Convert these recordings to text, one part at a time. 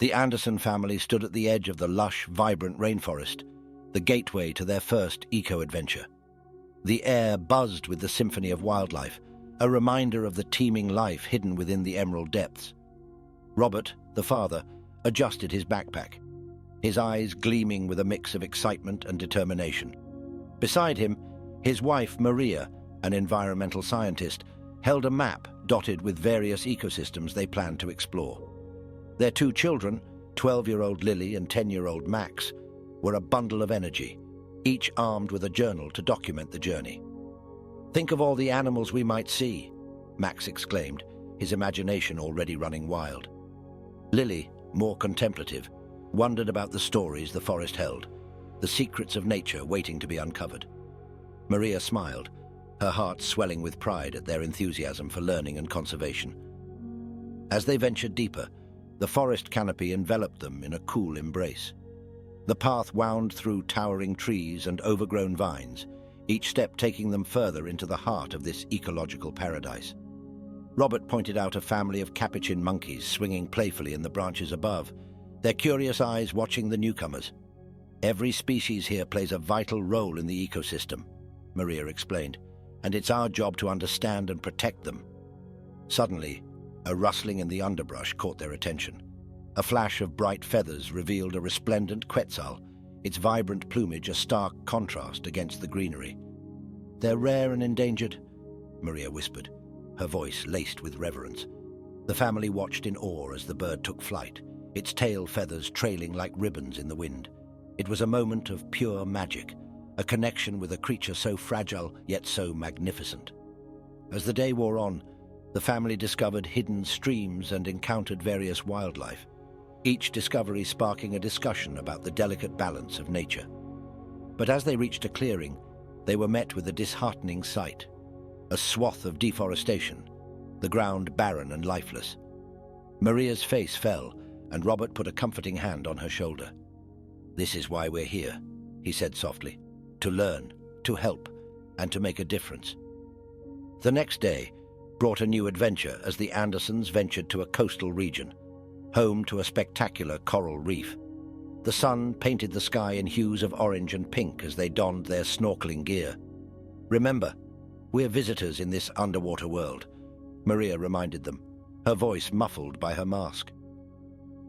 The Anderson family stood at the edge of the lush, vibrant rainforest, the gateway to their first eco-adventure. The air buzzed with the symphony of wildlife, a reminder of the teeming life hidden within the emerald depths. Robert, the father, adjusted his backpack, his eyes gleaming with a mix of excitement and determination. Beside him, his wife, Maria, an environmental scientist, held a map dotted with various ecosystems they planned to explore. Their two children, 12-year-old Lily and 10-year-old Max, were a bundle of energy, each armed with a journal to document the journey. "Think of all the animals we might see," Max exclaimed, his imagination already running wild. Lily, more contemplative, wondered about the stories the forest held, the secrets of nature waiting to be uncovered. Maria smiled, her heart swelling with pride at their enthusiasm for learning and conservation. As they ventured deeper, the forest canopy enveloped them in a cool embrace. The path wound through towering trees and overgrown vines, each step taking them further into the heart of this ecological paradise. Robert pointed out a family of capuchin monkeys swinging playfully in the branches above, their curious eyes watching the newcomers. "Every species here plays a vital role in the ecosystem," Maria explained, "and it's our job to understand and protect them." Suddenly, a rustling in the underbrush caught their attention. A flash of bright feathers revealed a resplendent quetzal, its vibrant plumage a stark contrast against the greenery. "They're rare and endangered," Maria whispered, her voice laced with reverence. The family watched in awe as the bird took flight, its tail feathers trailing like ribbons in the wind. It was a moment of pure magic, a connection with a creature so fragile yet so magnificent. As the day wore on, the family discovered hidden streams and encountered various wildlife, each discovery sparking a discussion about the delicate balance of nature. But as they reached a clearing, they were met with a disheartening sight: a swath of deforestation, the ground barren and lifeless. Maria's face fell, and Robert put a comforting hand on her shoulder. "This is why we're here," he said softly, "to learn, to help, and to make a difference." The next day brought a new adventure as the Andersons ventured to a coastal region, home to a spectacular coral reef. The sun painted the sky in hues of orange and pink as they donned their snorkeling gear. "Remember, we're visitors in this underwater world," Maria reminded them, her voice muffled by her mask.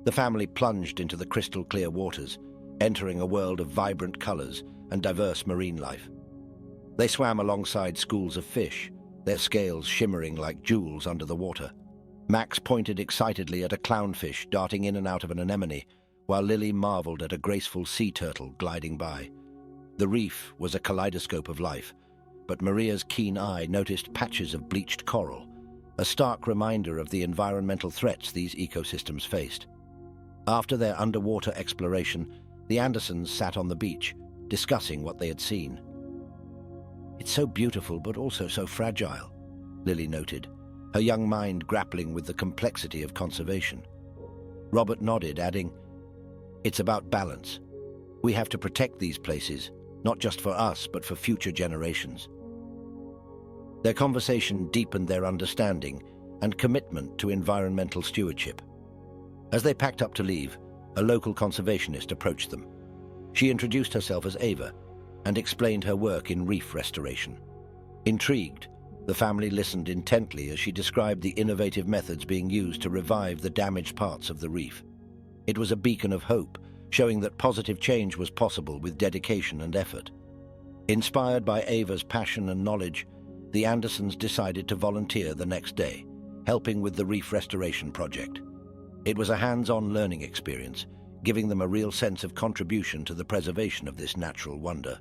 The family plunged into the crystal-clear waters, entering a world of vibrant colors and diverse marine life. They swam alongside schools of fish, their scales shimmering like jewels under the water. Max pointed excitedly at a clownfish darting in and out of an anemone, while Lily marveled at a graceful sea turtle gliding by. The reef was a kaleidoscope of life, but Maria's keen eye noticed patches of bleached coral, a stark reminder of the environmental threats these ecosystems faced. After their underwater exploration, the Andersons sat on the beach, discussing what they had seen. "It's so beautiful, but also so fragile," Lily noted, her young mind grappling with the complexity of conservation. Robert nodded, adding, "It's about balance. We have to protect these places, not just for us, but for future generations." Their conversation deepened their understanding and commitment to environmental stewardship. As they packed up to leave, a local conservationist approached them. She introduced herself as Ava and explained her work in reef restoration. Intrigued, the family listened intently as she described the innovative methods being used to revive the damaged parts of the reef. It was a beacon of hope, showing that positive change was possible with dedication and effort. Inspired by Ava's passion and knowledge, the Andersons decided to volunteer the next day, helping with the reef restoration project. It was a hands-on learning experience, giving them a real sense of contribution to the preservation of this natural wonder.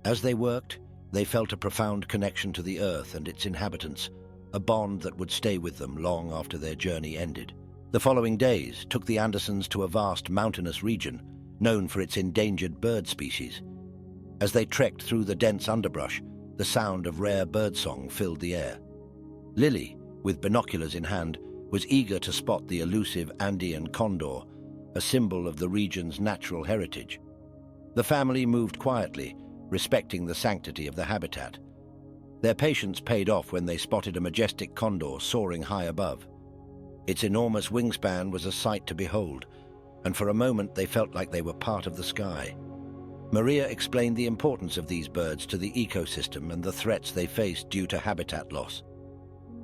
As they worked, they felt a profound connection to the earth and its inhabitants, a bond that would stay with them long after their journey ended. The following days took the Andersons to a vast mountainous region, known for its endangered bird species. As they trekked through the dense underbrush, the sound of rare birdsong filled the air. Lily, with binoculars in hand, was eager to spot the elusive Andean condor, a symbol of the region's natural heritage. The family moved quietly, respecting the sanctity of the habitat. Their patience paid off when they spotted a majestic condor soaring high above. Its enormous wingspan was a sight to behold, and for a moment they felt like they were part of the sky. Maria explained the importance of these birds to the ecosystem and the threats they faced due to habitat loss.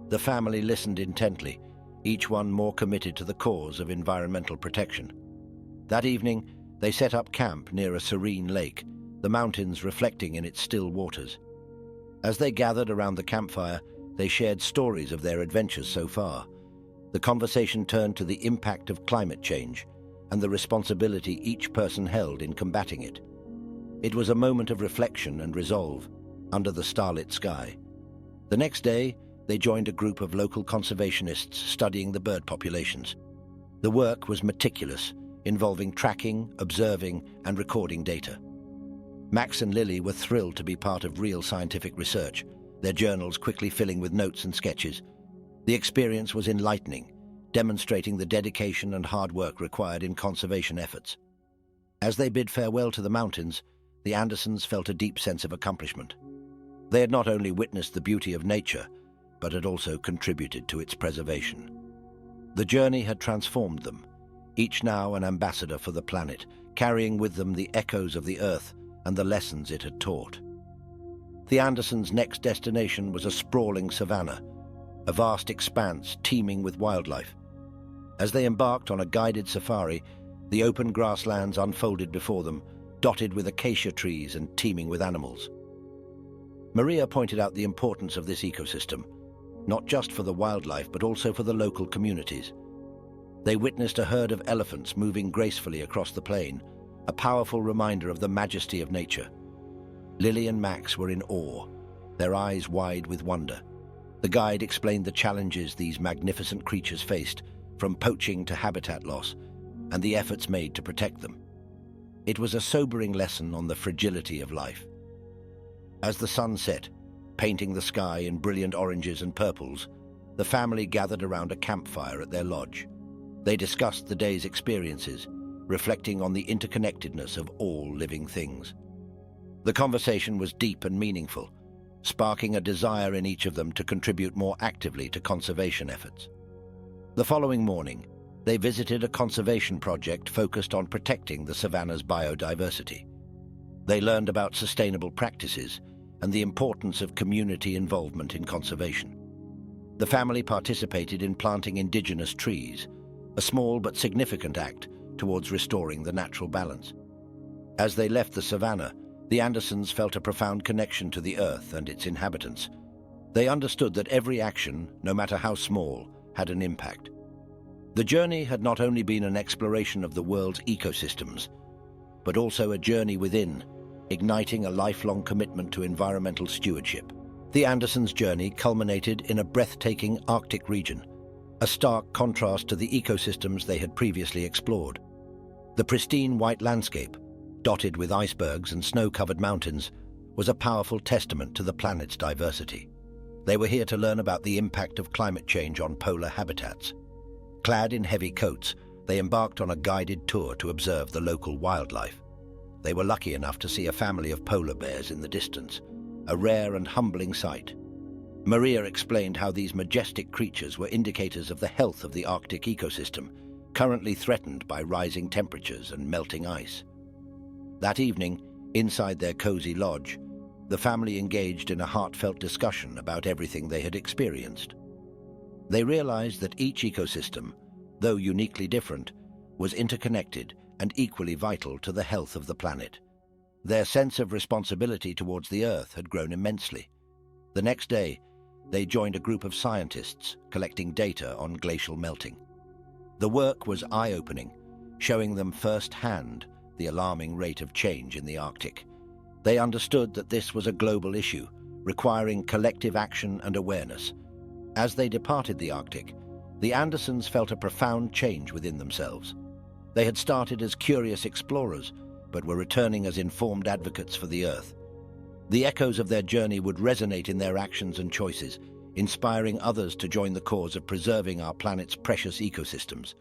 The family listened intently, each one more committed to the cause of environmental protection. That evening, they set up camp near a serene lake, the mountains reflecting in its still waters. As they gathered around the campfire, they shared stories of their adventures so far. The conversation turned to the impact of climate change and the responsibility each person held in combating it. It was a moment of reflection and resolve under the starlit sky. The next day, they joined a group of local conservationists studying the bird populations. The work was meticulous, involving tracking, observing, and recording data. Max and Lily were thrilled to be part of real scientific research, their journals quickly filling with notes and sketches. The experience was enlightening, demonstrating the dedication and hard work required in conservation efforts. As they bid farewell to the mountains, the Andersons felt a deep sense of accomplishment. They had not only witnessed the beauty of nature, but had also contributed to its preservation. The journey had transformed them, each now an ambassador for the planet, carrying with them the echoes of the Earth and the lessons it had taught. The Andersons' next destination was a sprawling savanna, a vast expanse teeming with wildlife. As they embarked on a guided safari, the open grasslands unfolded before them, dotted with acacia trees and teeming with animals. Maria pointed out the importance of this ecosystem, not just for the wildlife but also for the local communities. They witnessed a herd of elephants moving gracefully across the plain, a powerful reminder of the majesty of nature. Lily and Max were in awe, their eyes wide with wonder. The guide explained the challenges these magnificent creatures faced, from poaching to habitat loss, and the efforts made to protect them. It was a sobering lesson on the fragility of life. As the sun set, painting the sky in brilliant oranges and purples, the family gathered around a campfire at their lodge. They discussed the day's experiences, reflecting on the interconnectedness of all living things. The conversation was deep and meaningful, sparking a desire in each of them to contribute more actively to conservation efforts. The following morning, they visited a conservation project focused on protecting the savanna's biodiversity. They learned about sustainable practices and the importance of community involvement in conservation. The family participated in planting indigenous trees, a small but significant act towards restoring the natural balance. As they left the savanna, the Andersons felt a profound connection to the earth and its inhabitants. They understood that every action, no matter how small, had an impact. The journey had not only been an exploration of the world's ecosystems, but also a journey within, igniting a lifelong commitment to environmental stewardship. The Andersons' journey culminated in a breathtaking Arctic region, a stark contrast to the ecosystems they had previously explored. The pristine white landscape, dotted with icebergs and snow-covered mountains, was a powerful testament to the planet's diversity. They were here to learn about the impact of climate change on polar habitats. Clad in heavy coats, they embarked on a guided tour to observe the local wildlife. They were lucky enough to see a family of polar bears in the distance, a rare and humbling sight. Maria explained how these majestic creatures were indicators of the health of the Arctic ecosystem, currently threatened by rising temperatures and melting ice. That evening, inside their cozy lodge, the family engaged in a heartfelt discussion about everything they had experienced. They realized that each ecosystem, though uniquely different, was interconnected and equally vital to the health of the planet. Their sense of responsibility towards the Earth had grown immensely. The next day, they joined a group of scientists collecting data on glacial melting. The work was eye-opening, showing them firsthand the alarming rate of change in the Arctic. They understood that this was a global issue, requiring collective action and awareness. As they departed the Arctic, the Andersons felt a profound change within themselves. They had started as curious explorers, but were returning as informed advocates for the Earth. The echoes of their journey would resonate in their actions and choices, inspiring others to join the cause of preserving our planet's precious ecosystems.